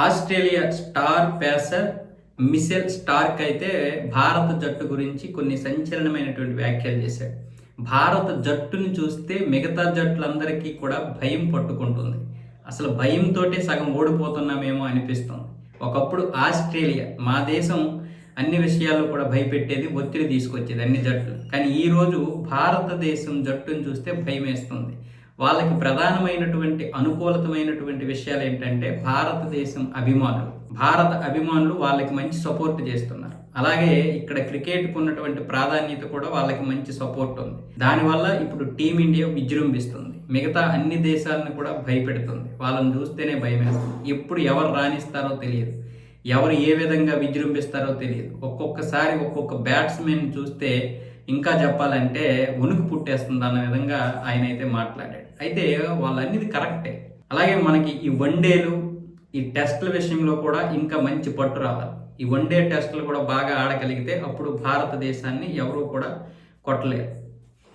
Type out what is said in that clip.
Australia star pacer Mitchell Starc అయితే భారత జట్టు గురించి కొన్ని సంచలనమైనటువంటి వ్యాఖ్యలు చేశాడు. భారత జట్టుని చూస్తే మిగతా జట్లందరికీ కూడా భయం పట్టుకుంటుంది. అసలు భయంతోటే సగం ఓడిపోతున్నామేమో అనిపిస్తుంది. ఒకప్పుడు ఆస్ట్రేలియా మా దేశం అన్ని విషయాల్లో కూడా భయపెట్టేది, ఒత్తిడి తీసుకొచ్చేది అన్ని జట్లు. కానీ ఈరోజు భారతదేశం జట్టును చూస్తే భయం వేస్తుంది. వాళ్ళకి ప్రధానమైనటువంటి అనుకూలతమైనటువంటి విషయాలు ఏంటంటే భారతదేశం అభిమానులు. భారత అభిమానులు వాళ్ళకి మంచి సపోర్ట్ చేస్తున్నారు. అలాగే ఇక్కడ క్రికెట్కు ఉన్నటువంటి ప్రాధాన్యత కూడా వాళ్ళకి మంచి సపోర్ట్ ఉంది. దానివల్ల ఇప్పుడు టీమిండియా విజృంభిస్తుంది. మిగతా అన్ని దేశాలను కూడా భయపెడుతుంది. వాళ్ళని చూస్తేనే భయం వేస్తుంది. ఎప్పుడు ఎవరు రాణిస్తారో తెలియదు, ఎవరు ఏ విధంగా విజృంభిస్తారో తెలియదు. ఒక్కొక్కసారి ఒక్కొక్క బ్యాట్స్మెన్ చూస్తే ఇంకా చెప్పాలంటే వణుకు పుట్టేస్తుంది అన్న విధంగా ఆయన అయితే మాట్లాడాడు. అయితే వాళ్ళన్నది కరెక్టే. అలాగే మనకి ఈ వన్డేలు, ఈ టెస్టుల విషయంలో కూడా ఇంకా మంచి పట్టు రావాలి. ఈ వన్డే టెస్టులు కూడా బాగా ఆడగలిగితే అప్పుడు భారతదేశాన్ని ఎవరూ కూడా కొట్టలేరు.